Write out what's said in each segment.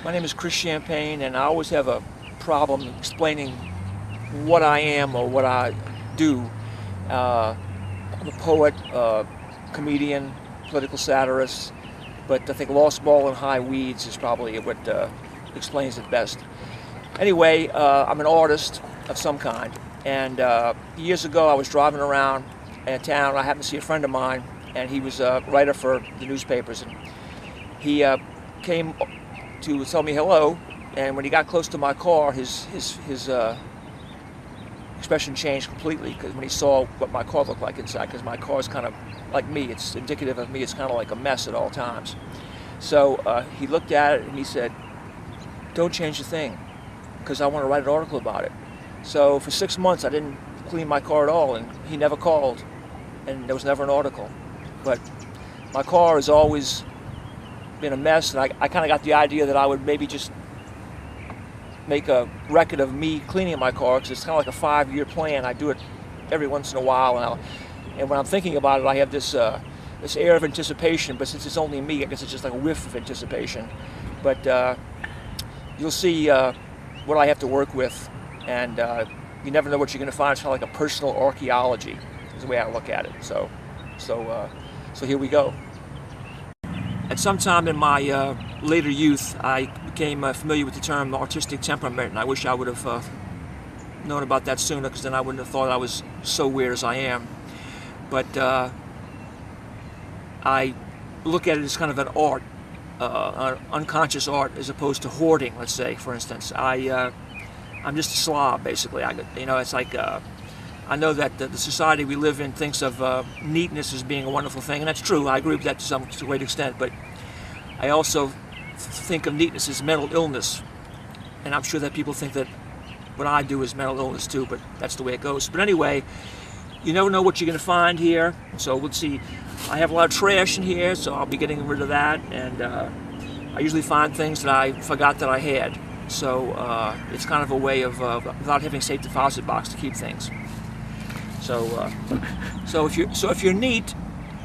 My name is Chris Champagne, and I always have a problem explaining what I am or what I do. I'm a poet, comedian, political satirist, but I think Lost Ball and High Weeds is probably what explains it best. Anyway, I'm an artist of some kind, and years ago I was driving around in town. I happened to see a friend of mine, and he was a writer for the newspapers, and he came to tell me hello, and when he got close to my car, his expression changed completely, because when he saw what my car looked like inside, because my car is kind of like me, it's indicative of me, it's kind of like a mess at all times. So he looked at it and he said, "Don't change a thing, because I want to write an article about it." So for 6 months I didn't clean my car at all, and he never called, and there was never an article. But my car has always been a mess, and I kind of got the idea that I would maybe just make a record of me cleaning my car, because it's kind of like a 5-year plan. I do it every once in a while, and when I'm thinking about it, I have this air of anticipation, but since it's only me, I guess it's just like a whiff of anticipation. But you'll see what I have to work with, and you never know what you're going to find. It's kind of like a personal archaeology, is the way I look at it. So here we go. At some time in my later youth, I became familiar with the term artistic temperament, and I wish I would have known about that sooner, because then I wouldn't have thought I was so weird as I am. But I look at it as kind of an art, an unconscious art, as opposed to hoarding, let's say, for instance. I'm just a slob, basically. It's like I know that the society we live in thinks of neatness as being a wonderful thing, and that's true. I agree with that to a great extent, but I also think of neatness as mental illness, and I'm sure that people think that what I do is mental illness too, but that's the way it goes. But anyway, you never know what you're going to find here, so we'll see. I have a lot of trash in here, so I'll be getting rid of that, and I usually find things that I forgot that I had, so it's kind of a way of, without having a safe deposit box, to keep things. So if you're neat,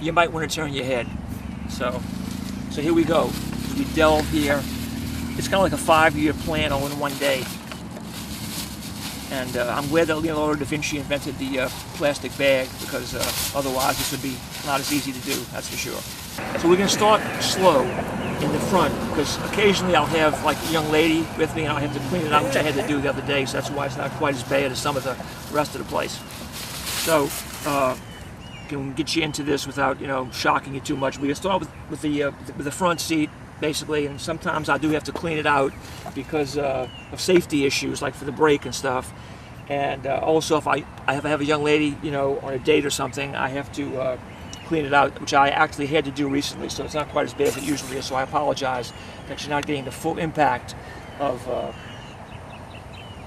you might want to turn your head. So here we go. We delve here. It's kind of like a 5-year plan all in one day. And I'm glad that Leonardo da Vinci invented the plastic bag, because otherwise this would be not as easy to do, that's for sure. So we're going to start slow in the front, because occasionally I'll have like a young lady with me and I'll have to clean it out, which I had to do the other day, so that's why it's not quite as bad as some of the rest of the place. So, can get you into this without, shocking you too much. We can start with the front seat, basically, and sometimes I do have to clean it out because of safety issues, like for the brake and stuff. And also, if I have a young lady, on a date or something, I have to clean it out, which I actually had to do recently, so it's not quite as bad as it usually is. So I apologize that you're not getting the full impact of,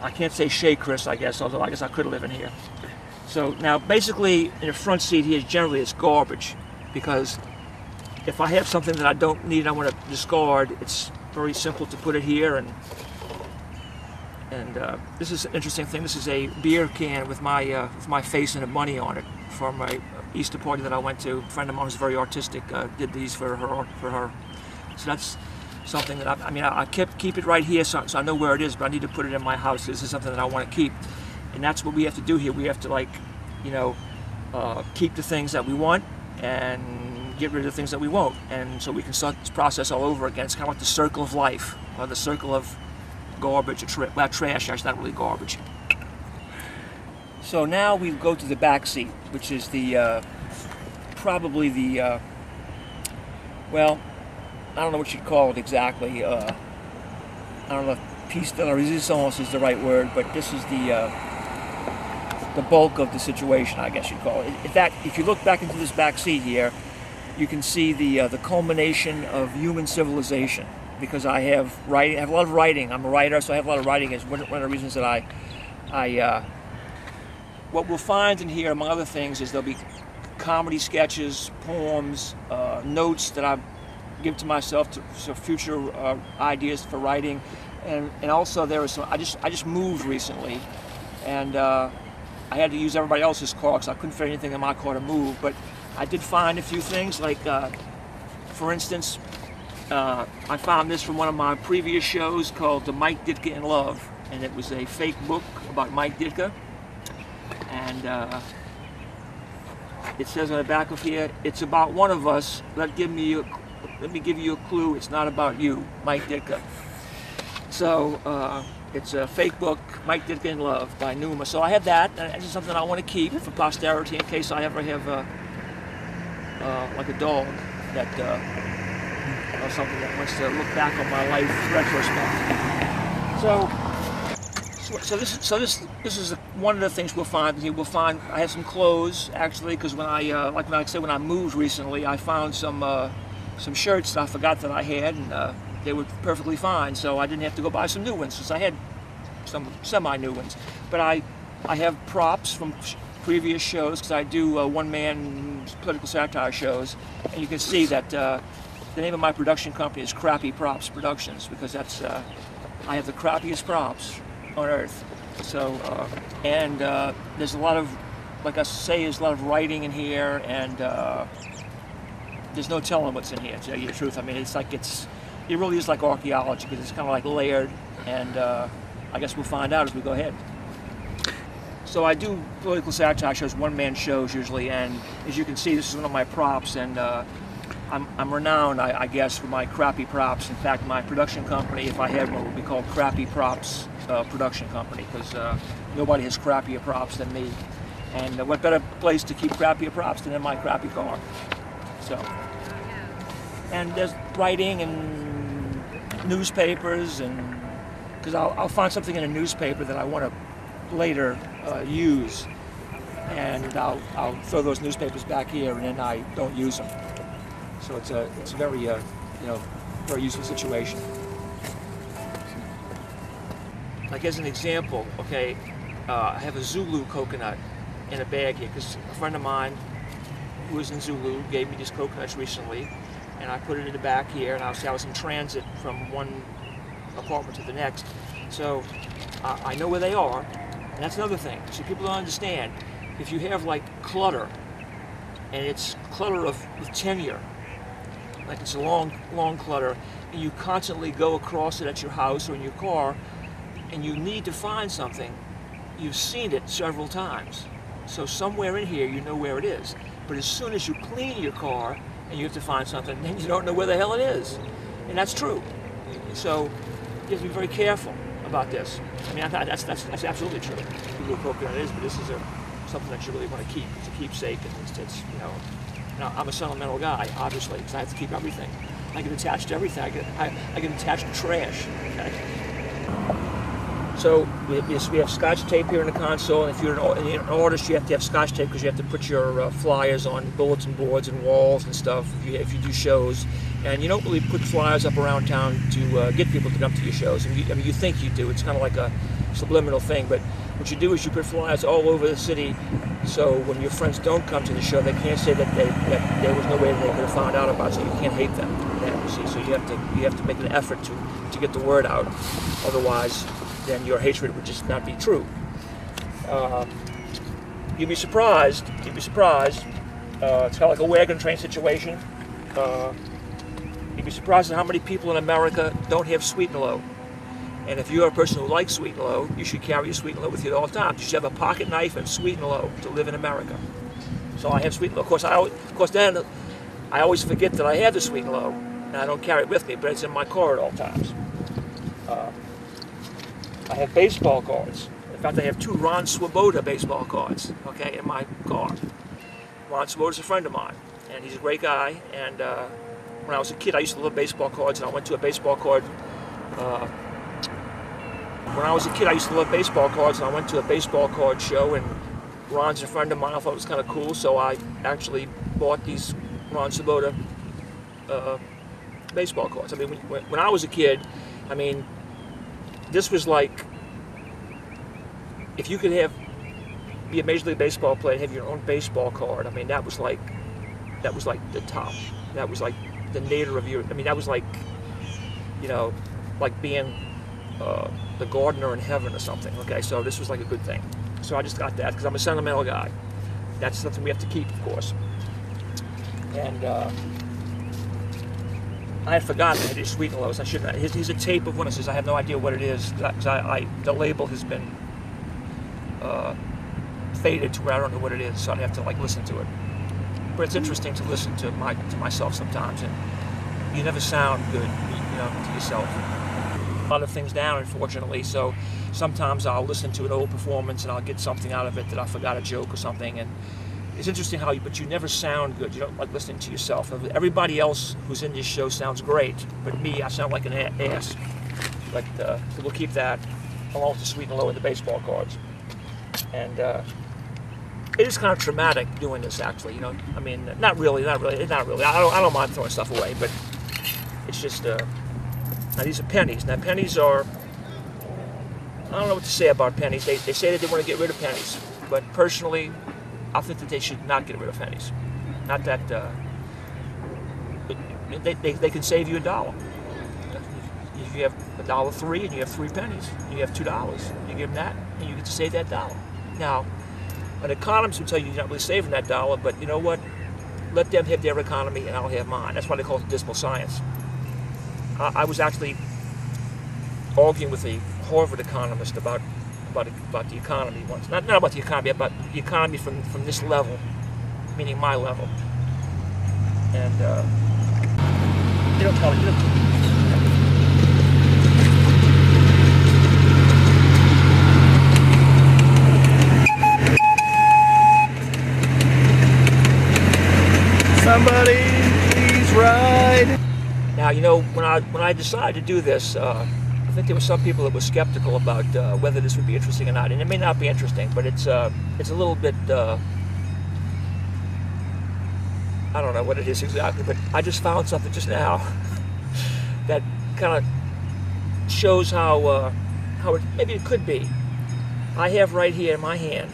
I can't say Chez Chris, I guess, although I guess I could live in here. So now, basically, in the front seat here, generally it's garbage, because if I have something that I don't need and I want to discard, it's very simple to put it here. And this is an interesting thing. This is a beer can with my face and a bunny on it from a Easter party that I went to. A friend of mine who's very artistic did these for her. So that's something that I keep it right here, so I know where it is, but I need to put it in my house. This is something that I want to keep. And that's what we have to do here. We have to keep the things that we want and get rid of the things that we won't. And so we can start this process all over again. It's kind of like the circle of life, or the circle of garbage, or trash. Actually, not really garbage. So now we go to the back seat, which is probably the, well, I don't know what you'd call it exactly. I don't know if piece de la résistance is the right word, but this is the bulk of the situation, I guess you'd call it. In fact, if you look back into this back seat here, you can see the culmination of human civilization, because I have a lot of writing. I'm a writer, so I have a lot of writing. It's one of the reasons that what we'll find in here, among other things, is there'll be comedy sketches, poems, notes that I give to myself for future ideas for writing, and also there is some. I just moved recently, and I had to use everybody else's car because I couldn't fit anything in my car to move. But I did find a few things, like, for instance, I found this from one of my previous shows called The Mike Ditka in Love, and it was a fake book about Mike Ditka. And it says on the back of here, "It's about one of us. Let me give you a clue. It's not about you, Mike Ditka." So it's a fake book, Mike Ditka in Love by Numa. So I have that, and this is something I want to keep for posterity in case I ever have like a dog that or something that wants to look back on my life retrospect. So this is one of the things we'll find. We'll find I have some clothes actually, because when when I moved recently, I found some shirts that I forgot that I had, and they were perfectly fine. So I didn't have to go buy some new ones since I had some semi-new ones. But I have props from previous shows because I do one-man political satire shows, and you can see that the name of my production company is Crappy Props Productions, because that's I have the crappiest props on earth. So and there's a lot of, like I say, there's a lot of writing in here, and there's no telling what's in here, to tell you the truth. I mean, it really is like archaeology, because it's kind of like layered, and I guess we'll find out as we go ahead. So I do political satire shows, one-man shows usually, and as you can see, this is one of my props, and I'm renowned, I guess, for my crappy props. In fact, my production company, if I had one, would be called Crappy Props Production Company, because nobody has crappier props than me. And what better place to keep crappier props than in my crappy car? So, and there's writing and newspapers, and because I'll find something in a newspaper that I want to later use, and I'll throw those newspapers back here, and then I don't use them. So it's a very very useful situation. Like as an example, okay, I have a Zulu coconut in a bag here because a friend of mine who was in Zulu gave me these coconuts recently, and I put it in the back here, and I was in transit from one apartment to the next, so I know where they are, and that's another thing. So people don't understand, if you have like clutter, and it's clutter with tenure, like it's a long clutter, and you constantly go across it at your house or in your car, and you need to find something, you've seen it several times. So somewhere in here you know where it is. But as soon as you clean your car and you have to find something, then you don't know where the hell it is. And that's true. So you have to be very careful about this. I mean, that's absolutely true. Blue coconut is, but this is something that you really want to keep. It's a keepsake, and it's Now, I'm a sentimental guy, obviously, because I have to keep everything. I get attached to everything. I get attached to trash. Okay? So we have Scotch tape here in the console, and if you're an artist, you have to have Scotch tape because you have to put your flyers on bulletin boards and walls and stuff if you do shows. And you don't really put flyers up around town to get people to come to your shows. I mean, you think you do. It's kind of like a subliminal thing, but what you do is you put flyers all over the city, so when your friends don't come to the show, they can't say that there was no way they could have found out about it, so you can't hate them. You see, so you have to make an effort to get the word out. Otherwise, then your hatred would just not be true. You'd be surprised. It's kind of like a wagon train situation. You'd be surprised at how many people in America don't have Sweet and Low. And if you're a person who likes Sweet and Low, you should carry your Sweet and Low with you at all times. You should have a pocket knife and Sweet and Low to live in America. So I have Sweet and Low. Of course, then I always forget that I have the Sweet and Low, and I don't carry it with me, but it's in my car at all times. I have baseball cards. In fact, I have 2 Ron Swoboda baseball cards, okay, in my car. Ron Swoboda's a friend of mine, and he's a great guy. And when I was a kid, I used to love baseball cards, and I went to a baseball card. When I was a kid, I used to love baseball cards, and I went to a baseball card show, and Ron's a friend of mine. I thought it was kind of cool, so I actually bought these Ron Swoboda baseball cards. I mean, when I was a kid, I mean, this was like, if you could be a Major League Baseball player and have your own baseball card, I mean, that was like the top. That was like the nadir of your, I mean, that was like, like being the gardener in heaven or something. Okay, so this was like a good thing. So I just got that because I'm a sentimental guy. That's something we have to keep, of course. And I had forgotten that it's Sweet and Lows. I shouldn't. He's a tape of one. It says I have no idea what it is because the label has been faded to where I don't know what it is, so I'd have to like listen to it. But it's interesting to listen to myself sometimes, and you never sound good, to yourself. A lot of things down, unfortunately. So sometimes I'll listen to an old performance and I'll get something out of it that I forgot a joke or something, and it's interesting but you never sound good. You don't like listening to yourself. Everybody else who's in this show sounds great, but me, I sound like an ass. But so we'll keep that along with the Sweet and Low and the baseball cards. And it is kind of traumatic doing this, actually. I mean, not really. I don't mind throwing stuff away, but it's just. Now these are pennies. Now pennies are. I don't know what to say about pennies. They say that they want to get rid of pennies, but personally, I think that they should not get rid of pennies. Not that they can save you $1. If you have $1.03 and you have 3 pennies, you have $2. You give them that, and you get to save that $1. Now, an economist will tell you you're not really saving that $1, but you know what? Let them have their economy, and I'll have mine. That's why they call it dismal science. I was actually arguing with a Harvard economist about the economy once. Not about the economy, but the economy from this level, meaning my level. And you don't tell it. Somebody please ride. Now, when I decided to do this, I think there were some people that were skeptical about whether this would be interesting or not, and it may not be interesting, but it's a little bit. I don't know what it is exactly, but I just found something just now that kind of shows how maybe it could be. I have right here in my hand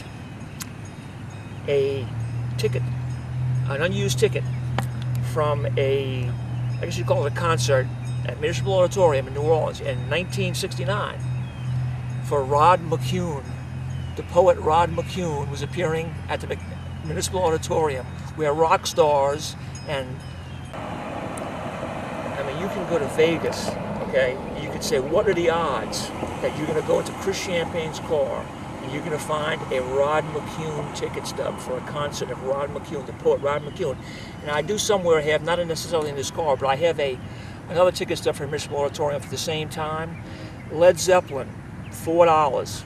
a ticket, an unused ticket from I guess you'd call it a concert at Municipal Auditorium in New Orleans in 1969 for Rod McCune. The poet Rod McCune was appearing at the Municipal Auditorium, where rock stars and you can go to Vegas, okay? You could say, what are the odds that you're going to go into Chris Champagne's car and you're going to find a Rod McCune ticket stub for a concert of Rod McCune, the poet Rod McCune. And I do somewhere have, not necessarily in this car, but I have another ticket stub for Municipal Auditorium for the same time. Led Zeppelin, $4,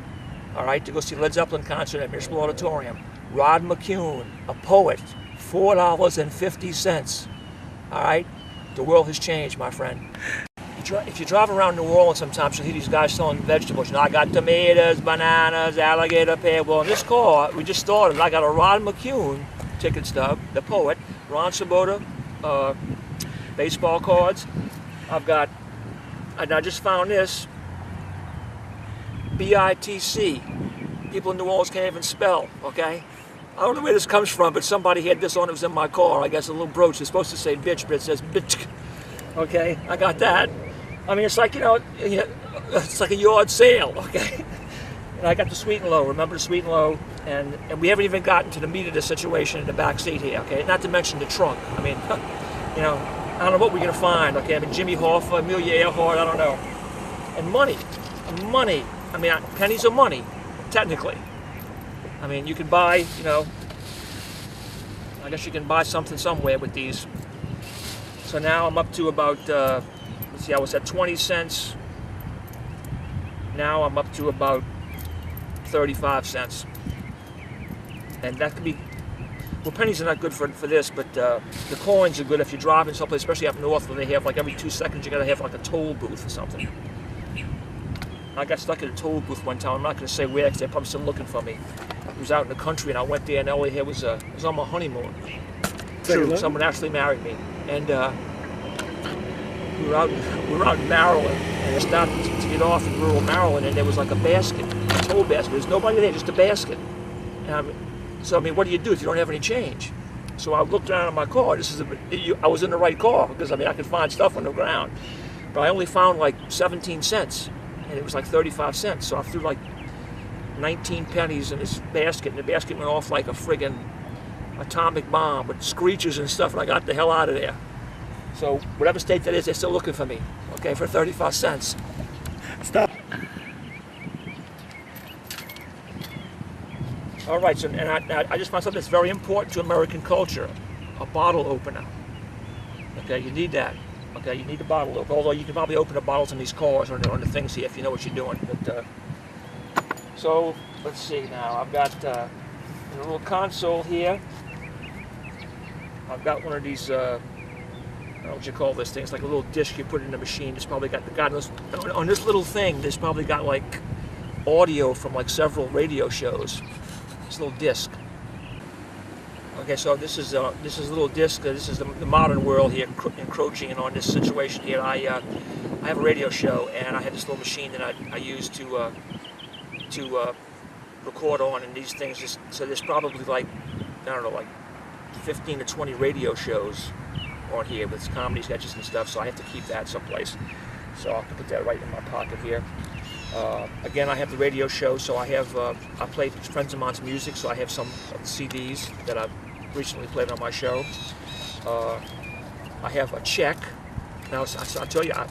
all right, to go see Led Zeppelin concert at Municipal Auditorium. Rod McCune, a poet, $4.50, all right? The world has changed, my friend. If you drive around New Orleans sometimes, you'll hear these guys selling vegetables. I got tomatoes, bananas, alligator pear. Well, in this car, we just started. I got a Rod McCune ticket stub, the poet, Ron Sabota, baseball cards. I just found this, BITC. People in New Orleans can't even spell, okay? I don't know where this comes from, but somebody had this on. It was in my car. I guess a little brooch. It's supposed to say bitch, but it says bitch. Okay, I got that. I mean, it's like, it's like a yard sale, okay? And I got the Sweet and Low. Remember the Sweet and Low? And we haven't even gotten to the meat of the situation in the back seat here, okay? Not to mention the trunk. I mean, I don't know what we're going to find, okay? I mean, Jimmy Hoffa, Amelia Earhart, I don't know. And money. I mean, pennies are money, technically. I mean, you can buy, I guess you can buy something somewhere with these. So now I'm up to about, let's see, I was at 20 cents. Now I'm up to about 35 cents. And that could be, well, pennies are not good for this, but the coins are good if you're driving someplace, especially up north where they have like every 2 seconds you gotta have like a toll booth or something. I got stuck at a toll booth one time. I'm not going to say where because they're probably still looking for me. It was out in the country, and I went there, and all I had was on my honeymoon. True, someone actually married me, and we were out in Maryland, and I stopped to get off in rural Maryland, and there was like a basket, a toll basket. There's nobody there, just a basket. And so what do you do if you don't have any change? So I looked around in my car. I was in the right car because I could find stuff on the ground, but I only found like 17 cents. And it was like 35 cents, so I threw like 19 pennies in this basket, and the basket went off like a friggin' atomic bomb with screeches and stuff, and I got the hell out of there. So whatever state that is, they're still looking for me. Okay, for 35 cents. Stop. All right, so and I just found something that's very important to American culture, a bottle opener. Okay, you need that. Okay, you need a bottle opener. Although you can probably open the bottles in these cars or on the things here if you know what you're doing. But so let's see now. I've got a little console here. I've got one of these. I don't know what you call this thing. It's like a little disc you put in the machine. It's probably got on this little thing. There's probably got like audio from like several radio shows. This little disc. Okay, so this is a little disc. This is the modern world here encroaching on this situation here. I have a radio show, and I had this little machine that I use to record on, and these things. So there's probably like, I don't know, like 15 to 20 radio shows on here with comedy sketches and stuff. So I have to keep that someplace. So I'll put that right in my pocket here. Again, I have the radio show, so I play friends of mine's music, so I have some CDs that I've recently played on my show. I have a check. Now, I told you I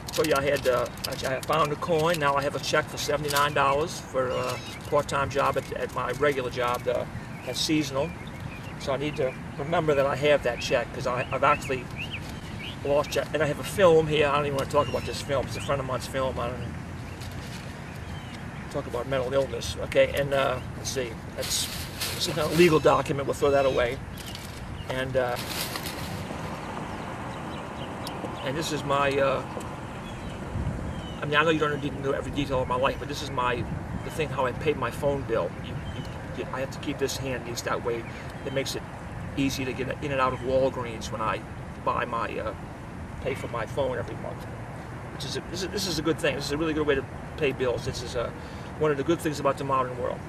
found a coin. Now I have a check for $79 for a part-time job at my regular job that's seasonal. So I need to remember that I have that check, because I've actually lost check. And I have a film here. I don't even want to talk about this film. It's a friend of mine's film. I don't know. Talk about mental illness, okay? And let's see, that's some kind of legal document. We'll throw that away. And this is my. I mean, I know you don't need to know every detail of my life, but this is the thing how I paid my phone bill. I have to keep this handy. It's that way. It makes it easy to get in and out of Walgreens when I buy pay for my phone every month. Which is this is a good thing. This is a really good way to pay bills. This is one of the good things about the modern world.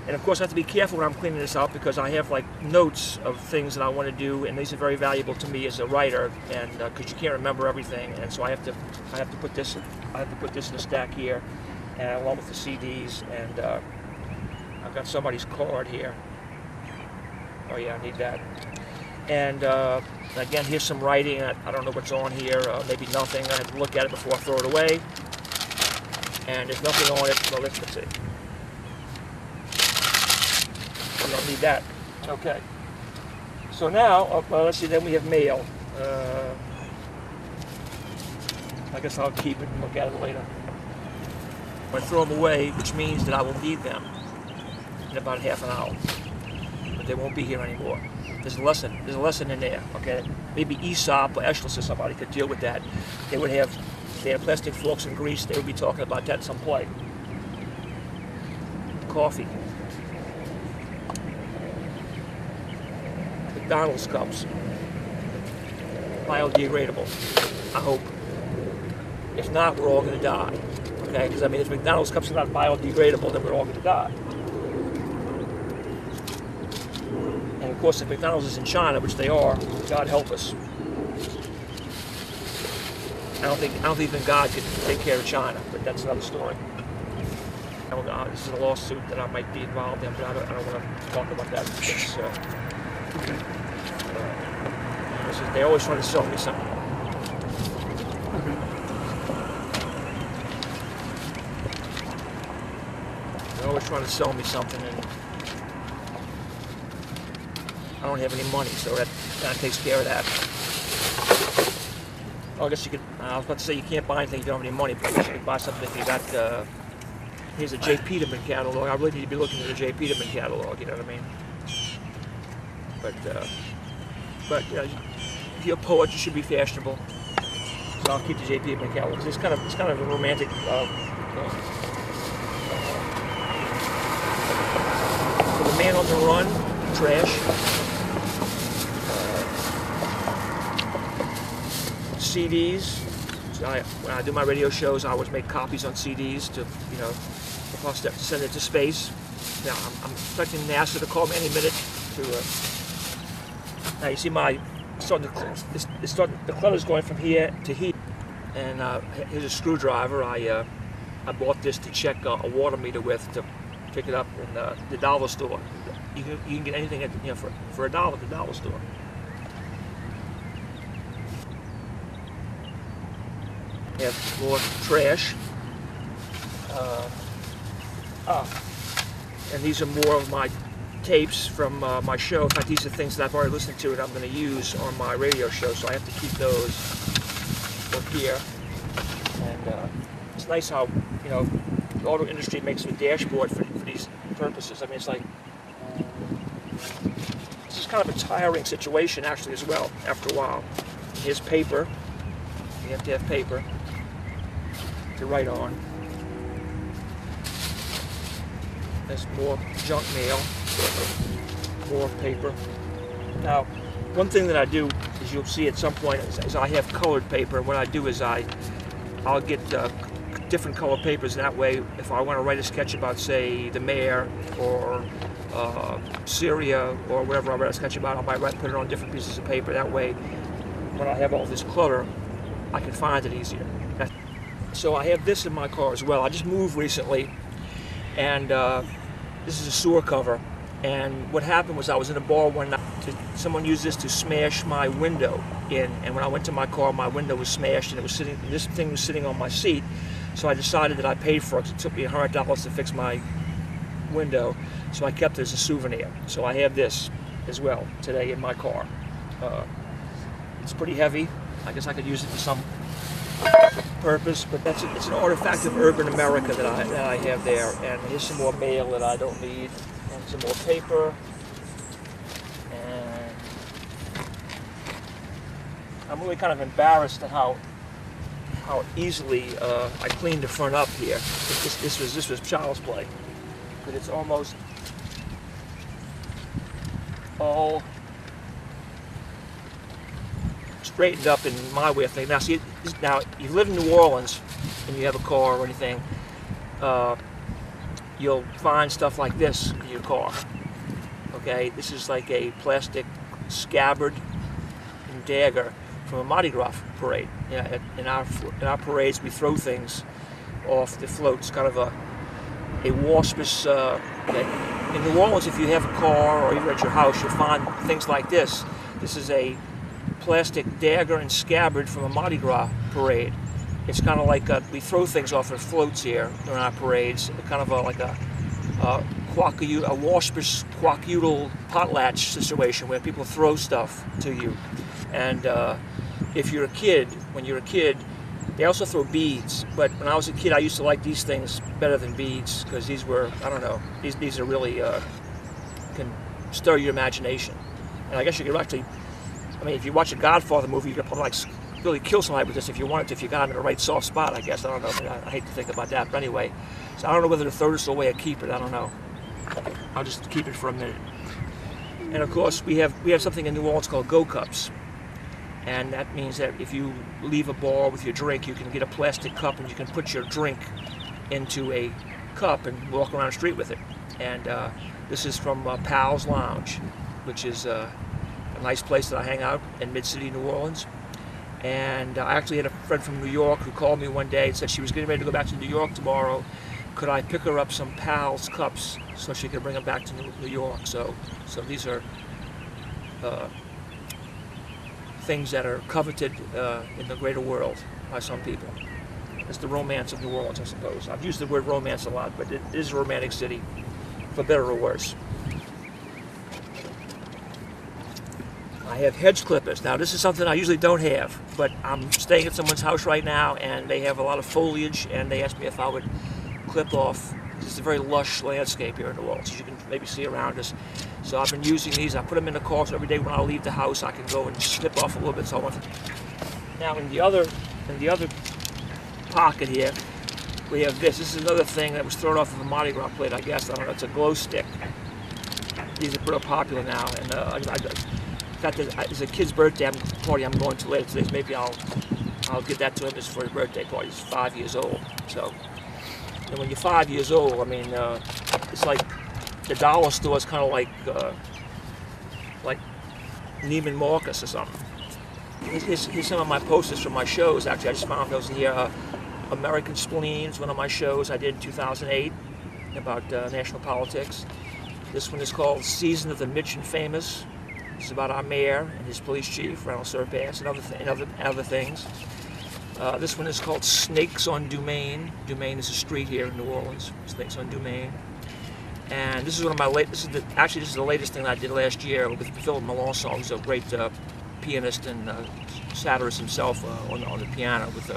And of course I have to be careful when I'm cleaning this out, because I have like notes of things that I want to do, and these are very valuable to me as a writer, and because you can't remember everything, and so I have to put this in a stack here, and along with the CDs, and I've got somebody's card here. Oh yeah, I need that. And again, here's some writing. I don't know what's on here. Maybe nothing. I have to look at it before I throw it away. And there's nothing on it. Well, let's see. We don't need that. Okay. So now, well, let's see. Then we have mail. I guess I'll keep it and look at it later. I throw them away, which means that I will need them in about half an hour. But they won't be here anymore. There's a lesson in there, okay? Maybe Aesop or Aeschylus or somebody could deal with that. They had plastic forks and grease. They would be talking about that in some play. Coffee. McDonald's cups. Biodegradable, I hope. If not, we're all gonna die, okay? Because I mean, if McDonald's cups are not biodegradable, then we're all gonna die. And of course, if McDonald's is in China, which they are, God help us. I don't think even God could take care of China, but that's another story. This is a lawsuit that I might be involved in, but I don't want to talk about that. They're always trying to sell me something. They're always trying to sell me something, and I don't have any money, so that kind of takes care of that. Well, I guess you could, I was about to say you can't buy anything if you don't have any money, but I guess you could buy something if you got, here's a J. Peterman catalog. I really need to be looking at the J. Peterman catalog, you know what I mean? But you know, if you're a poet, you should be fashionable. So I'll keep the J. Peterman catalog. It's kind of a romantic, For the Man on the Run, trash. CDs. So when I do my radio shows, I always make copies on CDs to, you know, if I have to send it to space. Now, I'm expecting NASA to call me any minute to. Now you see the clutter's going from here to here, and here's a screwdriver. I bought this to check a water meter with, to pick it up in the dollar store. You can get anything at, you know, for $1 at the dollar store. have more trash. And these are more of my tapes from my show. In fact, these are things that I've already listened to and I'm going to use on my radio show, so I have to keep those up here. And it's nice how, you know, the auto industry makes a dashboard for these purposes. I mean, it's like, this is kind of a tiring situation actually as well after a while. Here's paper. You have to have paper to write on. There's more junk mail, more paper. Now, one thing that I do, as you'll see at some point, is I have colored paper. What I do is I'll get different colored papers. That way, if I want to write a sketch about, say, the mayor or Syria or whatever I write a sketch about, I might put it on different pieces of paper. That way, when I have all this clutter, I can find it easier. So I have this in my car as well. I just moved recently, and this is a sewer cover. And what happened was I was in a bar one night. Someone used this to smash my window in, and when I went to my car, my window was smashed, and it was sitting. This thing was sitting on my seat. So I decided that I paid for it. 'Cause it took me $100 to fix my window, so I kept it as a souvenir. So I have this as well today in my car. It's pretty heavy. I guess I could use it for some purpose, but it's an artifact of urban America that I have there. And here's some more mail that I don't need, and some more paper. And I'm really kind of embarrassed at how easily I cleaned the front up here. This was child's play, but it's almost all straightened up in my way of thinking. Now, see, now you live in New Orleans and you have a car or anything, you'll find stuff like this in your car. Okay, this is like a plastic scabbard and dagger from a Mardi Gras parade. Yeah, in our parades, we throw things off the floats, kind of a waspish. In New Orleans, if you have a car or even at your house, you'll find things like this. This is a plastic dagger and scabbard from a Mardi Gras parade. It's kind of like we throw things off of floats here during our parades, kind of like a waspish quackoodle potlatch situation where people throw stuff to you. And if you're a kid, when you're a kid, they also throw beads. But when I was a kid, I used to like these things better than beads because these were, I don't know, these are really can stir your imagination. And I guess you could actually, I mean, if you watch a Godfather movie, you could probably like really kill somebody with this if you wanted to, if you got him in the right soft spot, I guess. I don't know. I mean, I hate to think about that, but anyway. So I don't know whether to throw this away or keep it. I don't know. I'll just keep it for a minute. And of course, we have something in New Orleans called Go Cups. And that means that if you leave a bar with your drink, you can get a plastic cup and you can put your drink into a cup and walk around the street with it. And this is from Pal's Lounge, which is a nice place that I hang out in Mid-City, New Orleans. And I actually had a friend from New York who called me one day and said she was getting ready to go back to New York tomorrow. Could I pick her up some Pal's cups so she could bring them back to New York? So these are things that are coveted in the greater world by some people. It's the romance of New Orleans, I suppose. I've used the word romance a lot, but it is a romantic city, for better or worse. I have hedge clippers. Now, this is something I usually don't have, but I'm staying at someone's house right now, and they have a lot of foliage, and they asked me if I would clip off. This is a very lush landscape here in New Orleans, as you can maybe see around us. So I've been using these. I put them in the car, so every day when I leave the house, I can go and snip off a little bit. So I want to. Now, in the other pocket here, we have this. This is another thing that was thrown off of a Mardi Gras plate, I guess. I don't know. It's a glow stick. These are pretty popular now, and in fact, there's a kid's birthday party I'm going to later today. So maybe I'll get that to him just for his birthday party. He's 5 years old. So, and when you're 5 years old, I mean, it's like the dollar store is kind of like Neiman Marcus or something. Here's some of my posters from my shows. Actually, I just found those here. American Spleen is one of my shows I did in 2008 about national politics. This one is called Season of the Rich and Famous. It's about our mayor and his police chief, Ronald Surpass, and other things. This one is called Snakes on Dumaine. Dumaine is a street here in New Orleans. Snakes on Dumaine. And this is one of my this is the latest thing I did last year with Philip Melanson, who's a great pianist and satirist himself on the piano, with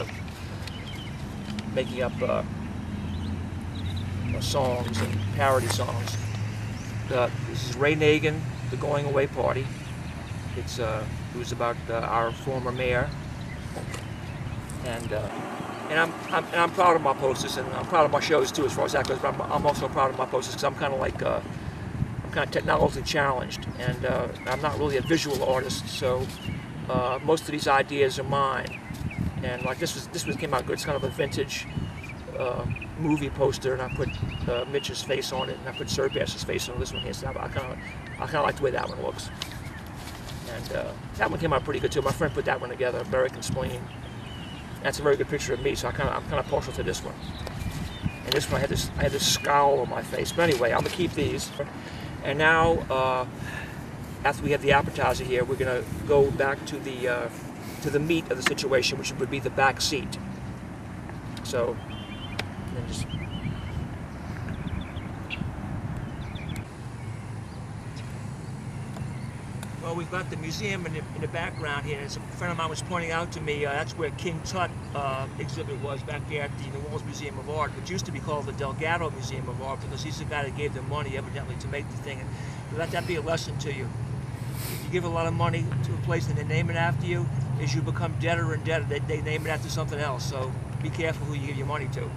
making up songs and parody songs. This is Ray Nagin, The Going Away Party. It was about our former mayor, and I'm proud of my posters, and I'm proud of my shows too, as far as that goes. But I'm also proud of my posters because I'm kind of technologically challenged, and I'm not really a visual artist, so most of these ideas are mine. And like this came out good. It's kind of a vintage movie poster, and I put Mitch's face on it, and I put Surpass's face on this one here. So I kind of like the way that one looks. And that one came out pretty good too. My friend put that one together, American Spleen. That's a very good picture of me, so I'm kind of partial to this one. And this one I had this scowl on my face. But anyway, I'm gonna keep these. And now, after we have the appetizer here, we're gonna go back to the meat of the situation, which would be the back seat. So, then just. Well, we've got the museum in the background here. As a friend of mine was pointing out to me, that's where King Tut exhibit was back there at the New Orleans Museum of Art, which used to be called the Delgado Museum of Art, because he's the guy that gave them money, evidently, to make the thing. And let that be a lesson to you. If you give a lot of money to a place and they name it after you, as you become deader and deader, they name it after something else. So be careful who you give your money to.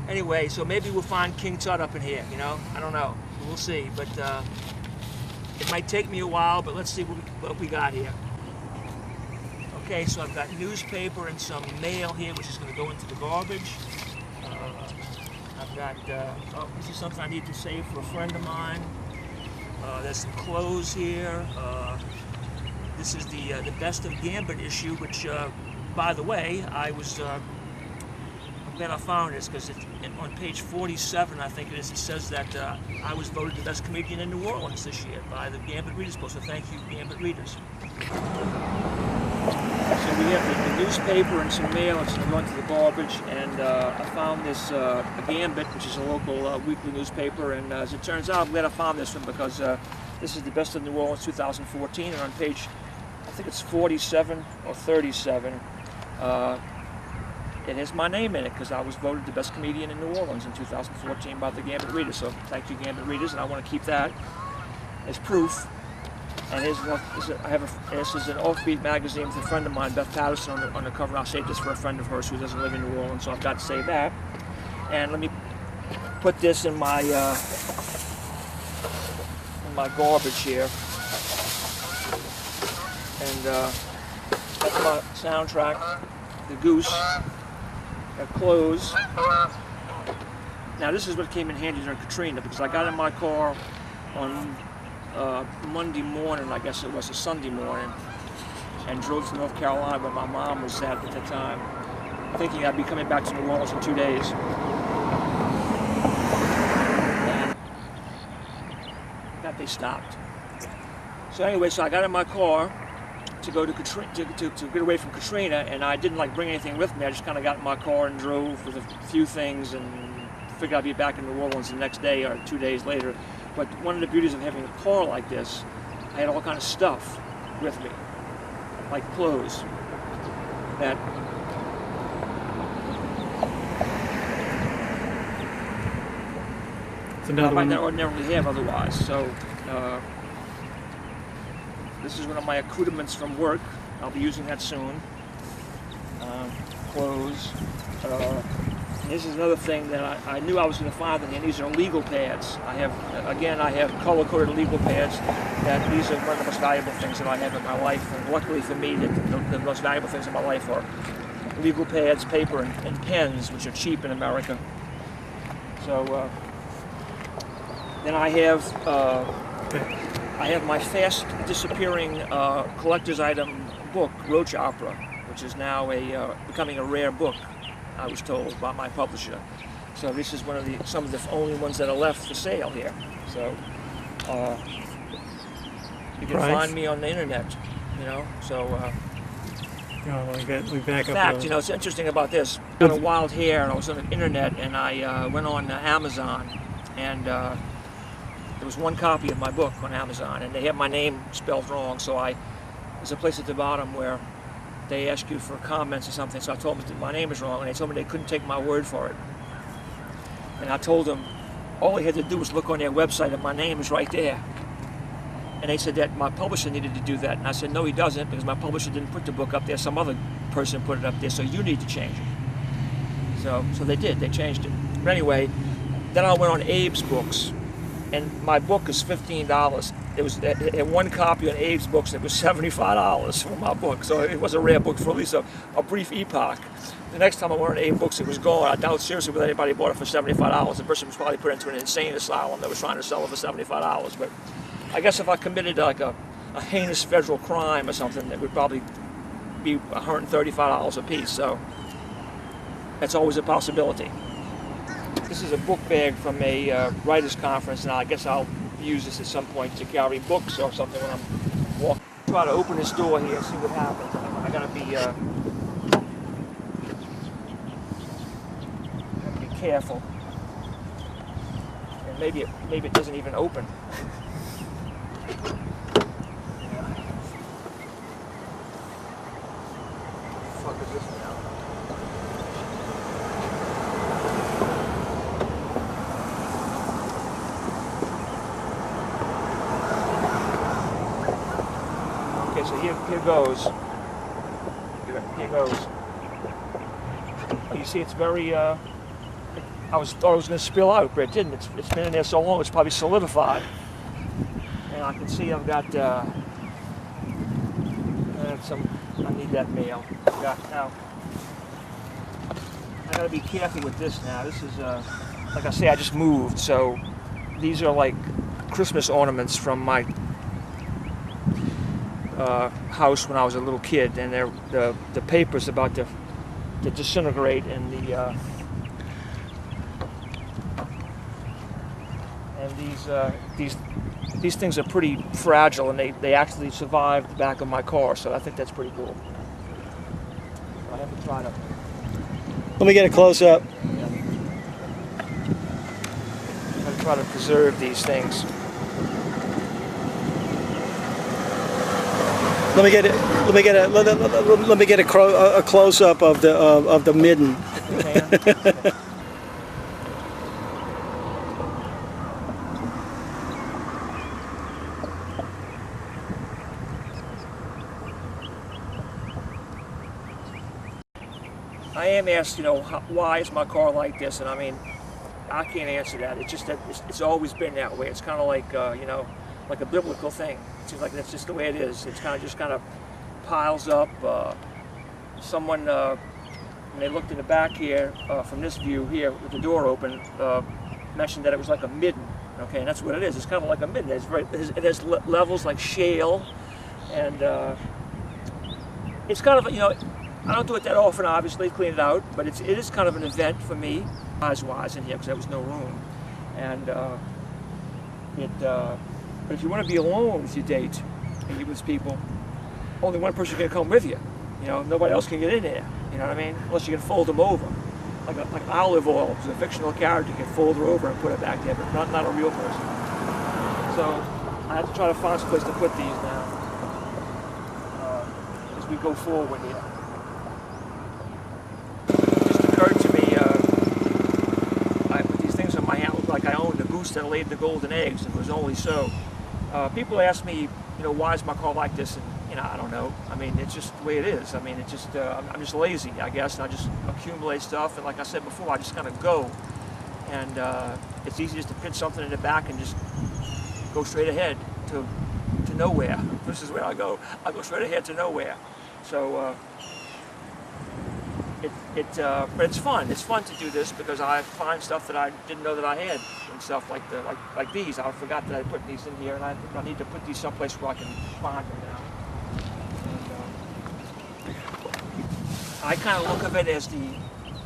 Anyway, so maybe we'll find King Tut up in here, you know? I don't know. We'll see. But it might take me a while, but let's see what we got here. Okay, so I've got newspaper and some mail here, which is going to go into the garbage. I've got, this is something I need to save for a friend of mine. There's some clothes here. This is the Best of Gambit issue, which, by the way, I'm glad I found this, because on page 47, I think it is, it says that I was voted the best comedian in New Orleans this year by the Gambit Readers Post, so thank you, Gambit Readers. So we have the newspaper and some mail. It's going to run to the garbage, and I found this Gambit, which is a local weekly newspaper, and as it turns out, I'm glad I found this one, because this is the Best of New Orleans 2014, and on page, I think it's 47 or 37, it has my name in it, because I was voted the best comedian in New Orleans in 2014 by the Gambit Readers. So thank you, Gambit Readers, and I want to keep that as proof. And this is an Offbeat magazine with a friend of mine, Beth Patterson, on the cover. I'll save this for a friend of hers who doesn't live in New Orleans, so I've got to save that. And let me put this in my garbage here. And that's my soundtrack, The Goose. Clothes. Now this is what came in handy during Katrina, because I got in my car on Monday morning, I guess it was a Sunday morning, and drove to North Carolina where my mom was at the time, thinking I'd be coming back to New Orleans in 2 days. And that they stopped. So anyway, so I got in my car to go to get away from Katrina, and I didn't bring anything with me. I just kind of got in my car and drove with a few things, and figured I'd be back in New Orleans the next day or 2 days later. But one of the beauties of having a car like this, I had all kind of stuff with me, like clothes that I might not ordinarily have otherwise. So. This is one of my accoutrements from work. I'll be using that soon. Clothes. This is another thing that I knew I was going to find in here. These are legal pads. I have color-coded legal pads. These are one of the most valuable things that I have in my life. And luckily for me, the most valuable things in my life are legal pads, paper, and pens, which are cheap in America. So then I have my fast disappearing collector's item book, Roach Opera, which is now becoming a rare book, I was told by my publisher. So this is some of the only ones that are left for sale here. So you can find me on the internet, you know. So we back In up. fact, you know, it's interesting about this. I got a wild hair, and I was on the internet, and I went on Amazon, and there was one copy of my book on Amazon, and they had my name spelled wrong. So there's a place at the bottom where they ask you for comments or something. So I told them that my name is wrong, and they told me they couldn't take my word for it. And I told them all they had to do was look on their website, and my name is right there. And they said that my publisher needed to do that. And I said, no, he doesn't, because my publisher didn't put the book up there. Some other person put it up there, so you need to change it. So they did. They changed it. But anyway, then I went on Abe's books, and my book is $15. It was one copy on Abe's books, and it was $75 for my book. So it was a rare book for at least a brief epoch. The next time I went on Abe's books, it was gone. I doubt seriously whether anybody bought it for $75. The person was probably put into an insane asylum that was trying to sell it for $75. But I guess if I committed like a heinous federal crime or something, it would probably be $135 a piece. So that's always a possibility. This is a book bag from a writers conference, and I guess I'll use this at some point to carry books or something when I'm walking. Try to open this door here and see what happens. I gotta be careful. And maybe it doesn't even open. Okay, so here goes. Here goes. You see, it's very. I thought it was going to spill out, but it didn't. It's been in there so long, it's probably solidified. And I can see I've got I need that mail. Now, I gotta be careful with this now. This is, like I say, I just moved, so these are like Christmas ornaments from my house when I was a little kid, and the paper's about to disintegrate, and these things are pretty fragile, and they actually survived the back of my car, so I think that's pretty cool. So I have to try to. Let me get a close up. I try to preserve these things. Let me get a close up of the midden. I am asked, you know, why is my car like this? And I mean, I can't answer that. It's just that it's always been that way. It's kind of like, you know, like a biblical thing. It seems like that's just the way it is. It's kind of piles up. Someone, when they looked in the back here, from this view here with the door open, mentioned that it was like a midden. Okay, and that's what it is. It's kind of like a midden. It has levels like shale, and it's kind of, you know, I don't do it that often, obviously, clean it out, but it is kind of an event for me, size-wise in here, because there was no room. And but if you want to be alone with your date and you're with people, only one person can come with you. You know, nobody else can get in there. You know what I mean? Unless you can fold them over, like olive oil. It's a fictional character. You can fold her over and put it back there, but not a real person. So I have to try to find some place to put these now as we go forward here. Like I owned the goose that laid the golden eggs, and it was only so. People ask me, you know, why is my car like this? And, you know, I don't know. I mean, it's just the way it is. I mean, it's just, I'm just lazy, I guess, and I just accumulate stuff, and like I said before, I just kind of go. And it's easy just to fit something in the back and just go straight ahead to nowhere. This is where I go. I go straight ahead to nowhere. So, but it's fun. It's fun to do this because I find stuff that I didn't know that I had, and stuff like these. I forgot that I put these in here, and I need to put these someplace where I can find them now. And, I kind of look at it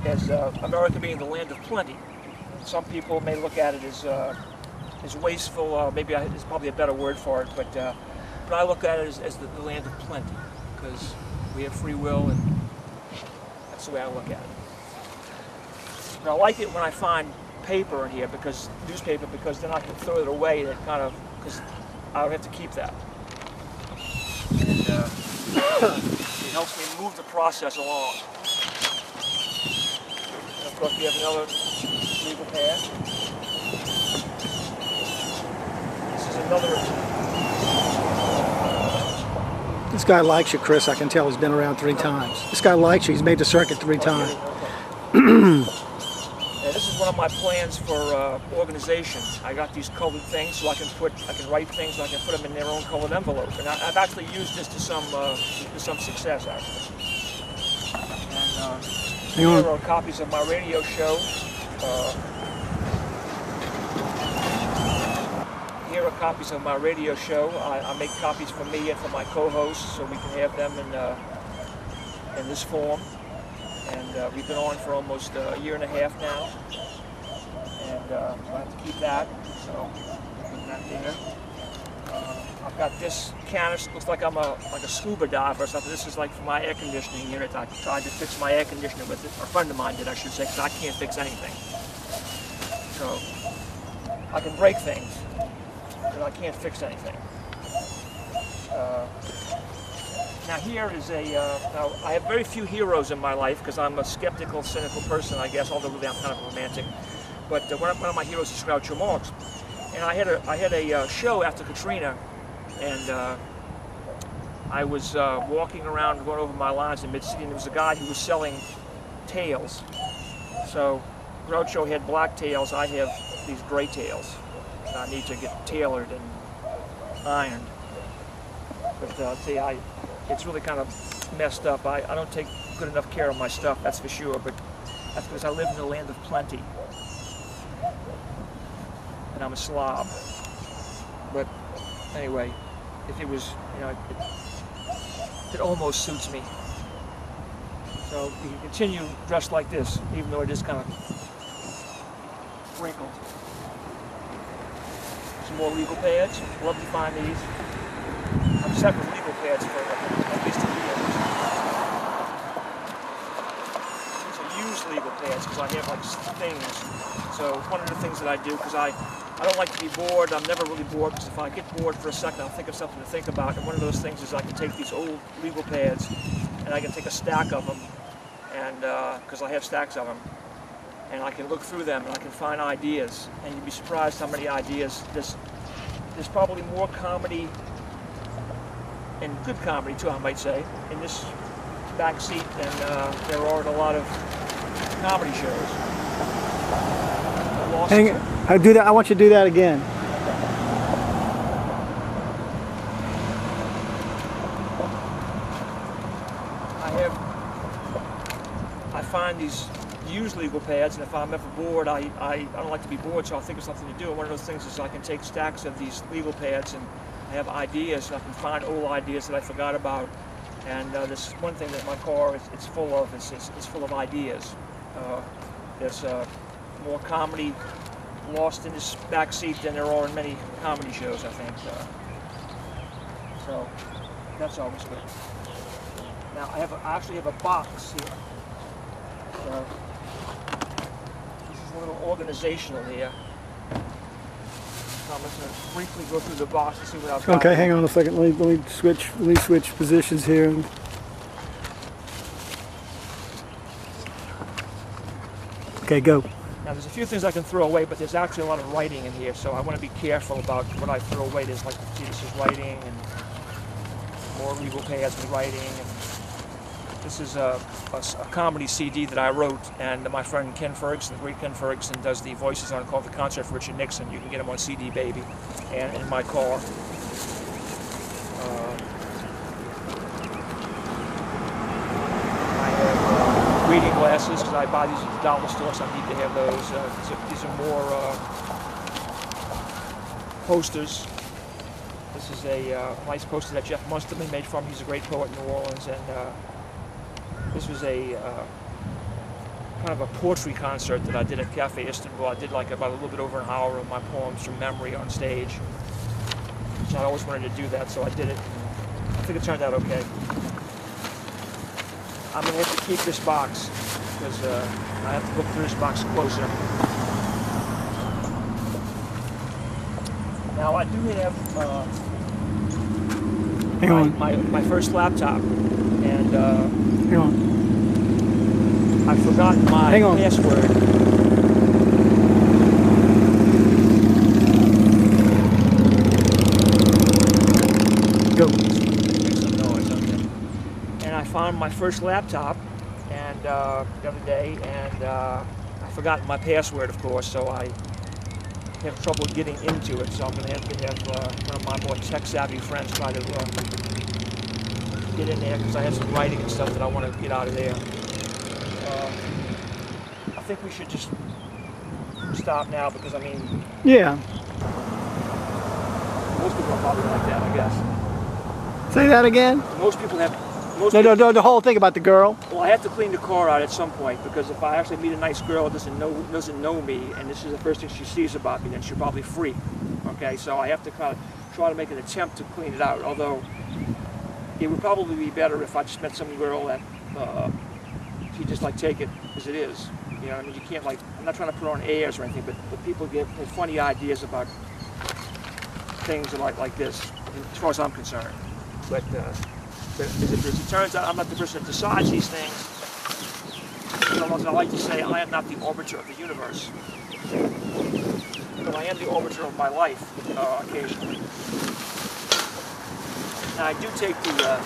as America being the land of plenty. Some people may look at it as wasteful. Maybe it's probably a better word for it, but I look at it as the land of plenty, because We have free will, and that's the way I look at it. And I like it when I find paper in here, newspaper, because then I can throw it away and because I don't have to keep that. And it helps me move the process along. And of course, we have another legal pad. This is another. This guy likes you, Chris. I can tell he's been around 3 times. This guy likes you. He's made the circuit 3 times. And this is one of my plans for organization. I got these colored things so I can write things so I can put them in their own colored envelope. And I've actually used this to some success, actually. And here are copies of my radio show. Here are copies of my radio show. I make copies for me and for my co-hosts so we can have them in this form. And we've been on for almost a year and a half now. And I have to keep that, so put that there. I've got this canister, looks like I'm like a scuba diver or something. This is like for my air conditioning unit. I tried to fix my air conditioner with it. A friend of mine did, I should say, because I can't fix anything. So I can break things, but I can't fix anything. Now here is now I have very few heroes in my life because I'm a skeptical, cynical person, I guess, although really I'm kind of a romantic. But one of my heroes is Groucho Marx. And I had a show after Katrina, and I was walking around, going over my lines in Mid-City, and there was a guy who was selling tails. So Groucho had black tails, I have these gray tails. And I need to get tailored and ironed. But I'll tell you, it's really kind of messed up. I don't take good enough care of my stuff, that's for sure, but that's because I live in the land of plenty. And I'm a slob. But anyway, if it was, it almost suits me. So you can continue dressed like this, even though it is kind of wrinkled. Some more legal pads. Love to find these. I've sat with legal pads for at least a year. These are used legal pads because I have like things. So one of the things that I do, because I don't like to be bored. I'm never really bored, because if I get bored for a second, I'll think of something to think about. And one of those things is I can take these old legal pads and I can take a stack of them, and because I have stacks of them, and I can look through them and I can find ideas. And you'd be surprised how many ideas. There's probably more comedy, and good comedy too, I might say, in this back seat than there are in a lot of comedy shows. Hang it. I do that. I want you to do that again. I find these used legal pads, and if I'm ever bored, I don't like to be bored, so I'll think of something to do. And one of those things is I can take stacks of these legal pads and I have ideas, and I can find old ideas that I forgot about. And this one thing that my car it's full of. It's full of ideas. There's more comedy lost in this back seat than there are in many comedy shows, I think. So that's always good. Now I actually have a box here. So this is a little organizational here. So I'm just going to briefly go through the box and see what I've got. Okay, hang on a second. Let me switch positions here. Okay, go. Now there's a few things I can throw away, but there's actually a lot of writing in here, so I want to be careful about what I throw away. There's like, see, this is writing, and more legal pads with writing, and this is a comedy CD that I wrote, and my friend Ken Ferguson, the great Ken Ferguson, does the voices on it, called The Concert for Richard Nixon. You can get them on CD Baby, and in my car. Reading glasses, because I buy these at the dollar store, so I need to have those. These are more posters. This is a nice poster that Jeff Munsterman made for me. He's a great poet in New Orleans, and this was a kind of a poetry concert that I did at Cafe Istanbul. I did like about a little bit over an hour of my poems from memory on stage. So I always wanted to do that, so I did it. I think it turned out okay. I'm gonna have to keep this box because I have to look through this box closer. Now I do have Hang on. my first laptop, and Hang on. I've forgotten my Hang on. password. Go. Make some noise, okay. And I found my first laptop, and the other day, and I forgot my password, of course, so I have trouble getting into it. So I'm going to have one of my more tech-savvy friends try to get in there because I have some writing and stuff that I want to get out of there. I think we should just stop now because I mean, Yeah. most people are probably like that, I guess. Say that again. Most people have. No, the whole thing about the girl. Well, I have to clean the car out at some point because if I actually meet a nice girl that doesn't know me, and this is the first thing she sees about me, then she'll probably freak. Okay, so I have to kind of try to make an attempt to clean it out. Although it would probably be better if I just met some girl that she just like take it as it is. You know, I mean, you can't like. I'm not trying to put on airs or anything, but people get funny ideas about things like this, as far as I'm concerned. But as it turns out, I'm not the person that decides these things. As I like to say, I am not the arbiter of the universe. But I am the arbiter of my life, occasionally. Now, I do take the...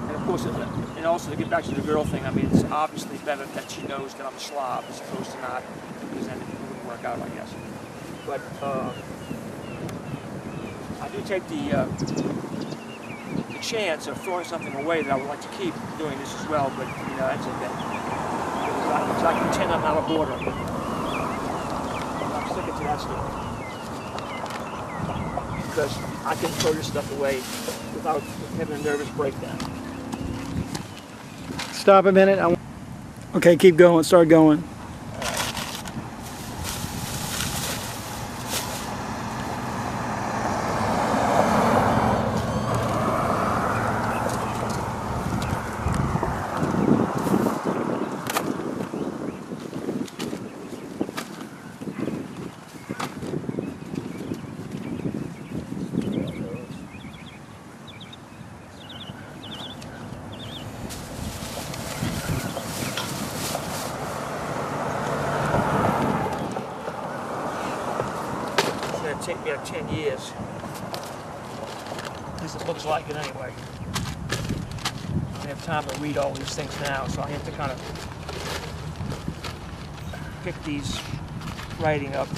and of course, and also to get back to the girl thing, I mean, it's obviously better that she knows that I'm a slob as opposed to not, because then it wouldn't work out, I guess. But I do take the chance of throwing something away that I would like to keep doing this as well, but you know, that's okay. Because I contend I'm not a border. I'm sticking to that story. Because I can throw this stuff away without having a nervous breakdown. Stop a minute. Okay, keep going. Start going. Take me 10 years. At least it looks like it anyway. I have time to read all these things now, so I have to kind of pick these writing up and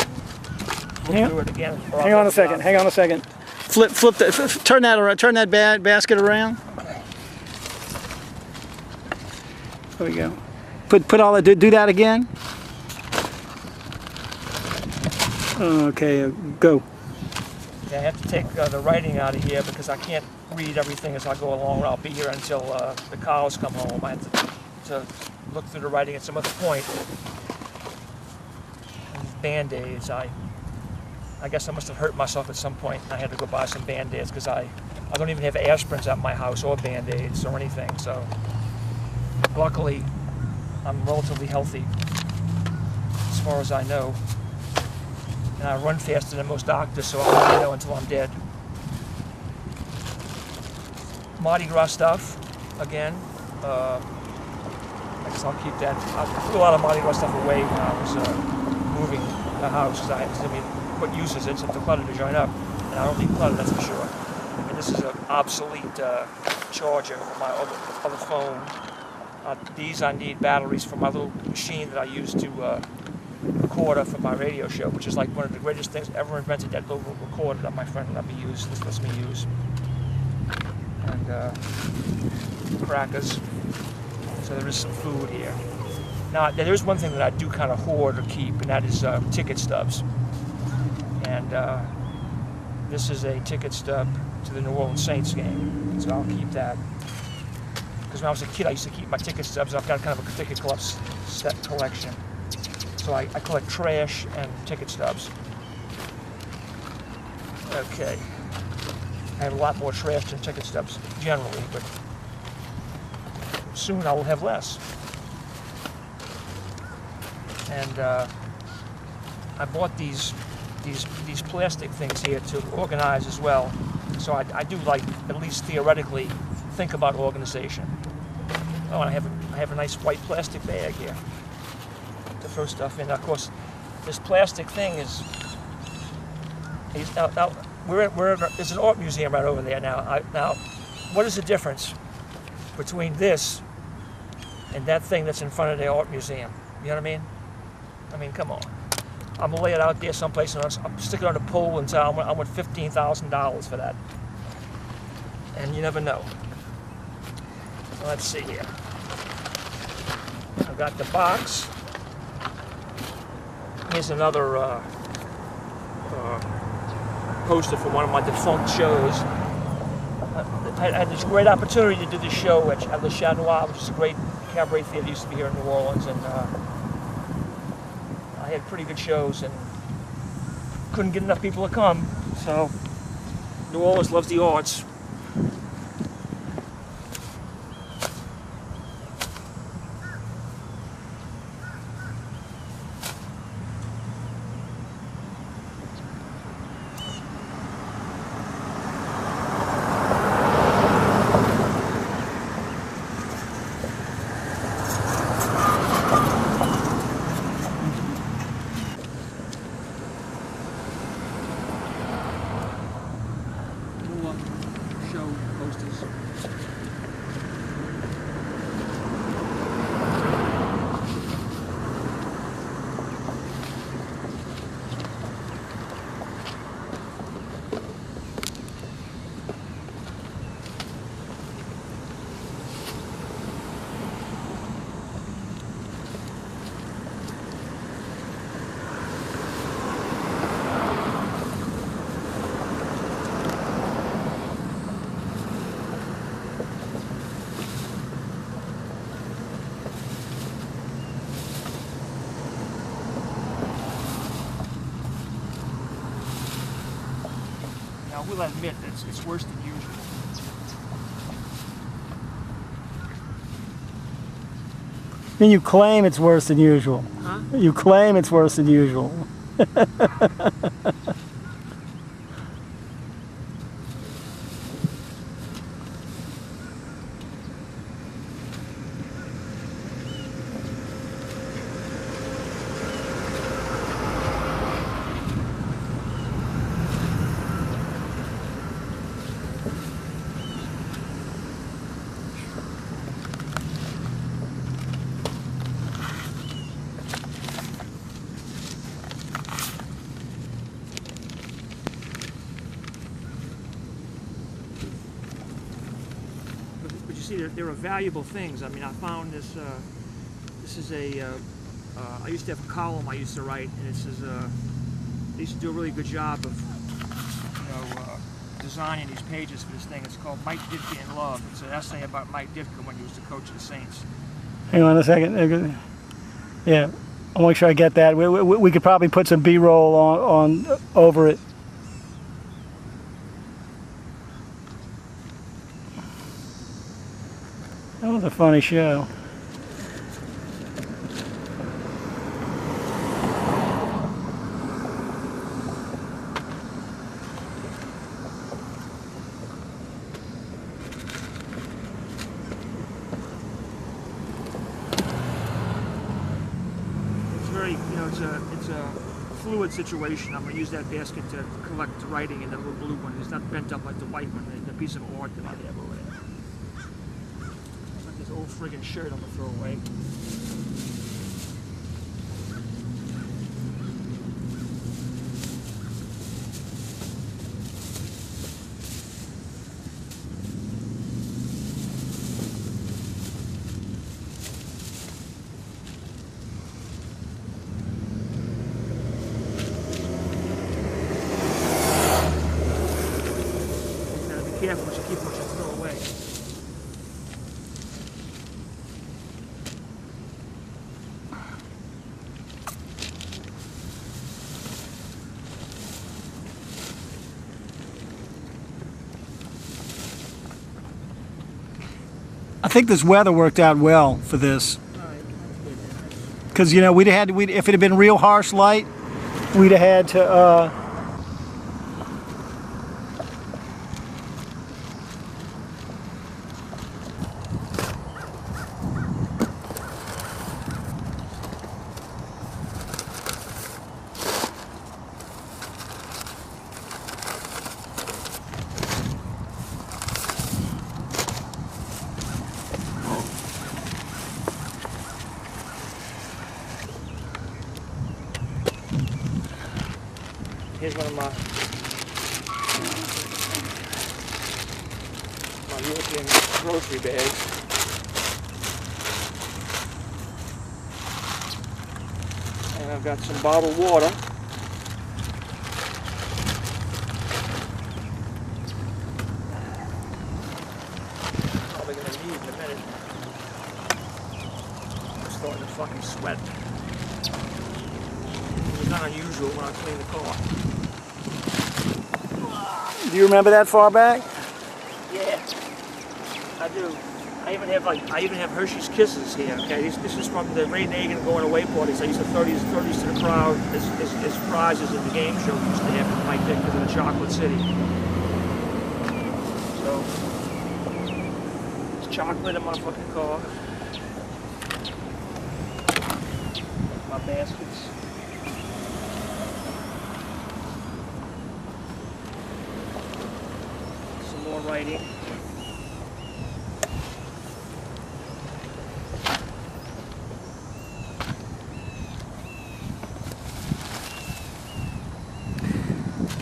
look through it again. Hang on a second. Hang on a second. Flip that. Turn that around. Turn that basket around. Okay. There we go. Put all that. Do that again. Okay, go. Yeah, I have to take the writing out of here because I can't read everything as I go along. I'll be here until the cows come home. I have to look through the writing at some other point. Band-Aids. I guess I must have hurt myself at some point and I had to go buy some Band-Aids because I don't even have aspirins at my house or Band-Aids or anything. So luckily, I'm relatively healthy as far as I know. And I run faster than most doctors, so I'll never know until I'm dead. Mardi Gras stuff, again. I guess I'll keep that. I threw a lot of Mardi Gras stuff away when I was moving the house. I mean, what use is it? It's the clutter to join up. And I don't need clutter, that's for sure. I mean, this is an obsolete charger for my other phone. These I need batteries for my little machine that I use to recorder for my radio show, which is like one of the greatest things ever invented, that little recorder that my friend lets me use. And crackers. So there is some food here. Now, there's one thing that I do kind of hoard or keep, and that is ticket stubs. And this is a ticket stub to the New Orleans Saints game, so I'll keep that. Because when I was a kid, I used to keep my ticket stubs. I've got kind of a ticket club set collection. So I collect trash and ticket stubs. Okay. I have a lot more trash than ticket stubs generally, but soon I will have less. And I bought these plastic things here to organize as well. So I do, like, at least theoretically think about organization. Oh, and I have a nice white plastic bag here to throw stuff in. Now, of course, this plastic thing is now there's an art museum right over there now. Now, what is the difference between this and that thing that's in front of the art museum? You know what I mean? I mean, come on. I'm gonna lay it out there someplace and I'm stick it on a pole and say I want $15,000 for that. And you never know. Let's see here. I've got the box. Here's another poster for one of my defunct shows. I had this great opportunity to do this show at Le Chat Noir, which is a great cabaret theater that used to be here in New Orleans, and I had pretty good shows and couldn't get enough people to come. So New Orleans loves the arts. Show posters. I will admit that it's worse than usual. Then you claim it's worse than usual. Huh? You claim it's worse than usual. But you see, there are valuable things. I mean, I found this. This is a. I used to have a column I used to write, and this is. They used to do a really good job of, designing these pages for this thing. It's called Mike Ditka in Love. It's an essay about Mike Ditka when he was the coach of the Saints. Hang on a second. Yeah, I'll make sure I get that. We could probably put some B-roll on over it. That was a funny show. It's a fluid situation. I'm going to use that basket to collect the writing in the little blue one. It's not bent up like the white one. It's a piece of art that I have over there. It's like this old friggin' shirt I'm going to throw away. Careful what you keep what you throw away. think this weather worked out well for this. Because, you know, if it had been real harsh light, we'd have had to, Here's one of my European grocery bags. And I've got some bottled water. Probably gonna need in a minute. I'm starting to fucking sweat. It's not unusual when I clean the car. do you remember that far back? Yeah, I do. I even have Hershey's Kisses here. Okay, this is from the Ray Nagin going away parties. I used to 30s to the crowd as prizes at the game show we used to have in Mike Dick in the Chocolate City. So there's chocolate in my fucking car. My baskets. Some more writing.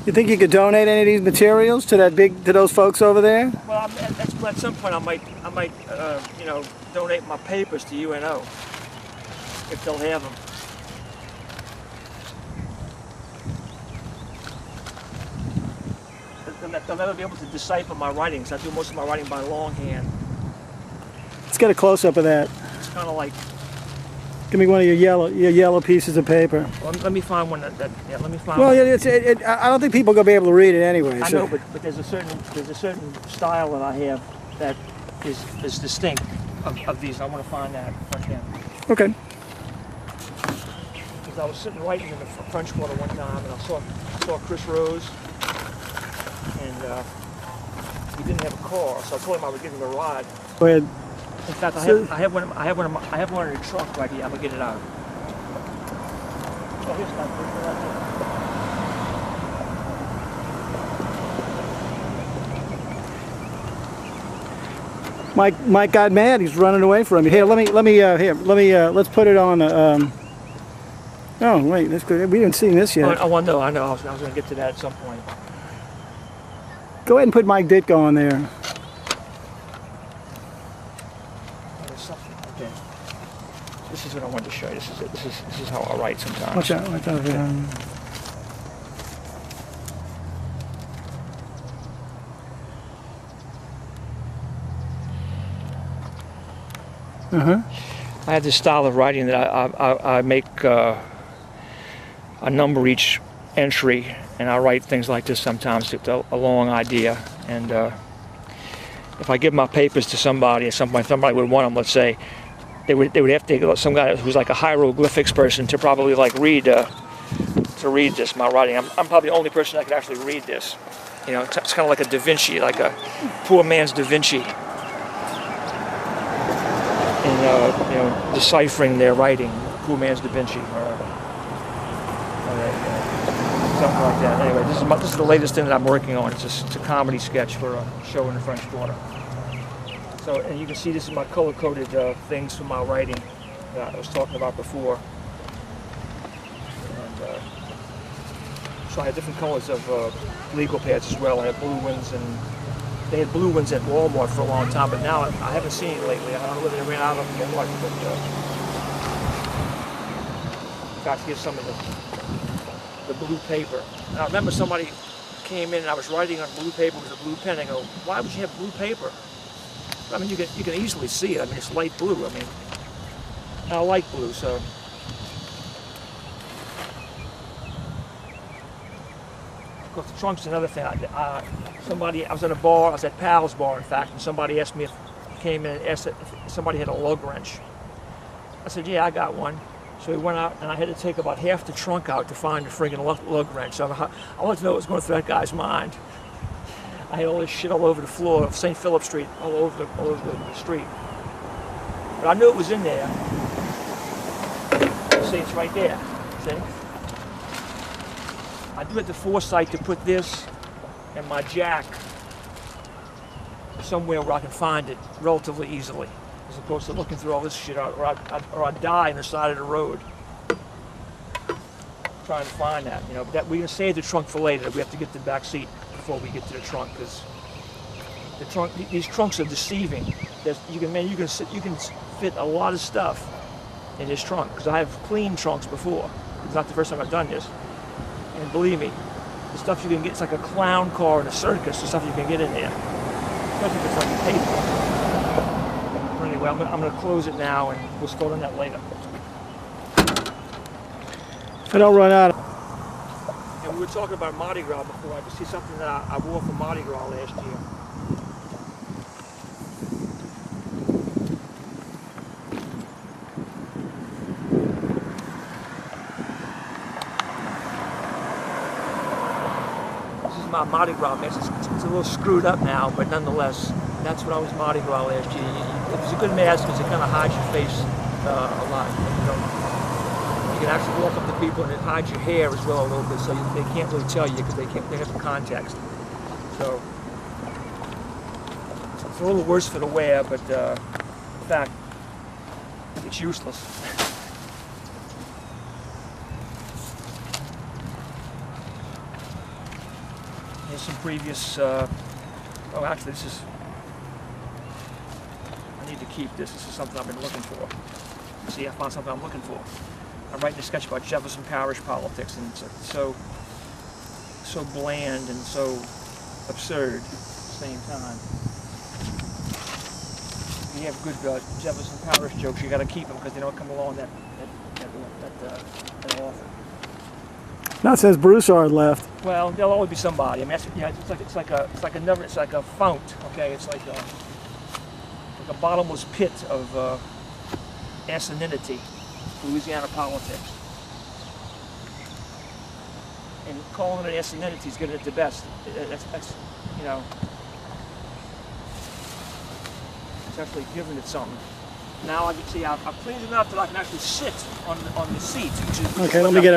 You think you could donate any of these materials to those folks over there? Well, at some point I might, you know, donate my papers to UNO if they'll have them. They'll never be able to decipher my writings. I do most of my writing by longhand. Let's get a close-up of that. It's kind of like. Give me one of your yellow pieces of paper. Well, let me find one yeah, let me find. Well, one. I don't think people are gonna be able to read it anyway. I so. know, but there's a certain style that I have that is distinct of these. I want to find that if I can. Okay. Because I was sitting writing in the French Quarter one time, and I saw Chris Rose, and he didn't have a car, so I told him I would give him a ride. Go ahead. In fact, I have one in the trunk right here. I'm gonna get it out. Oh, here's my Mike got mad. He's running away from you. Here, let's put it on. Oh wait, that's good. We haven't seen this yet. Oh, no, I know. I was gonna get to that at some point. Go ahead and put Mike Ditko on there. Okay. This is what I wanted to show you. This is how I write sometimes. Watch out! Watch out! I have this style of writing that I make a number each entry, and I write things like this sometimes. It's a long idea, and if I give my papers to somebody at some point, somebody would want them. Let's say they would have to get some guy who's like a hieroglyphics person to probably like read this my writing. I'm probably the only person that could actually read this. You know, it's kind of like a Da Vinci, like a poor man's Da Vinci. And, you know, deciphering their writing, poor man's Da Vinci, or something like that. Anyway, this is the latest thing that I'm working on. It's a comedy sketch for a show in the French Quarter. So, and you can see this is my color-coded things from my writing that I was talking about before. And, so I had different colors of legal pads as well. I had blue ones, and they had blue ones at Walmart for a long time, but now I haven't seen it lately. I don't know whether they ran out of them or what, but in fact, here's some of the blue paper. And I remember somebody came in and I was writing on blue paper with a blue pen. And I go, why would you have blue paper? I mean, you can easily see it. I mean, it's light blue. I mean, I like blue, so. Of course, the trunk's another thing. I was at a bar. I was at Pal's bar, in fact, and somebody asked me came in and asked if somebody had a lug wrench. I said, yeah, I got one. So we went out, and I had to take about half the trunk out to find a friggin' lug wrench. So I wanted to know what was going through that guy's mind. I had all this shit all over the floor of St. Philip Street, all over the street. But I knew it was in there. See, it's right there. See? I do have the foresight to put this and my jack somewhere where I can find it relatively easily, as opposed to looking through all this shit, or I'd die on the side of the road trying to find that. You know, but that, we can save the trunk for later. We have to get the back seat before we get to the trunk, because the trunk, these trunks are deceiving. You can fit a lot of stuff in this trunk, because I have cleaned trunks before. It's not the first time I've done this, and believe me, the stuff you can get, it's like a clown car in a circus. The stuff you can get in there, especially if it's like paper. Anyway, I'm going to close it now, and we'll start on that later. If I don't run out. And we were talking about Mardi Gras before. I just see something that I wore for Mardi Gras last year. This is my Mardi Gras mess. It's a little screwed up now, but nonetheless, that's what I was Mardi Gras last year. It was a good mask because it kind of hides your face a lot. You can actually walk up to people and it hides your hair as well a little bit, so they can't really tell you because they have the context. So it's a little worse for the wear, but in fact, it's useless. Here's some previous. Oh, actually, this is. I need to keep this. This is something I've been looking for. See, I found something I'm looking for. I'm writing a sketch about Jefferson Parish politics, and it's so bland and so absurd at the same time. If you have good Jefferson Parish jokes, you got to keep them because they don't come along that often. Not since Broussard left. Well, there'll always be somebody. I mean, it's like a fount. Okay, it's like a bottomless pit of asininity. Louisiana politics. And calling it asininity is getting it the best. That's you know, it's actually giving it something. Now I can see I've cleaned enough that I can actually sit on the seat. Okay, let me get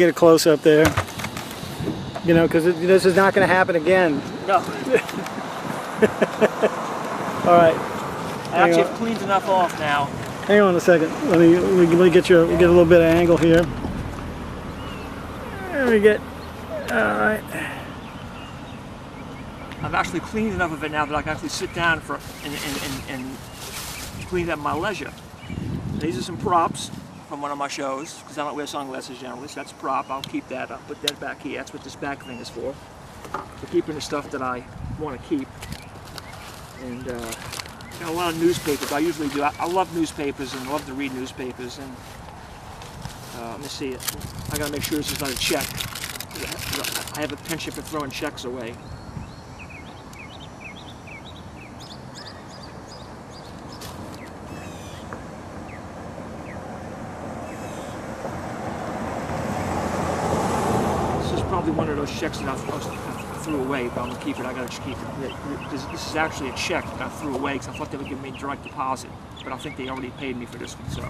a close up there. You know, because this is not going to happen again. No. All right. I actually have cleaned enough off now. Hang on a second. Let me get a little bit of angle here. There we get. All right. I've actually cleaned enough of it now that I can actually sit down and clean it at my leisure. These are some props from one of my shows, because I don't wear sunglasses generally, so that's a prop. I'll keep that. I'll put that back here. That's what this back thing is for keeping the stuff that I want to keep. And got a lot of newspapers. I usually do. I love newspapers and love to read newspapers. And let me see it. I gotta make sure this is not a check. I have a penchant for throwing checks away. This is probably one of those checks that I threw away, but I'm gonna keep it. I gotta just keep it. This is actually a check that I threw away because I thought they would give me direct deposit, but I think they already paid me for this one. So.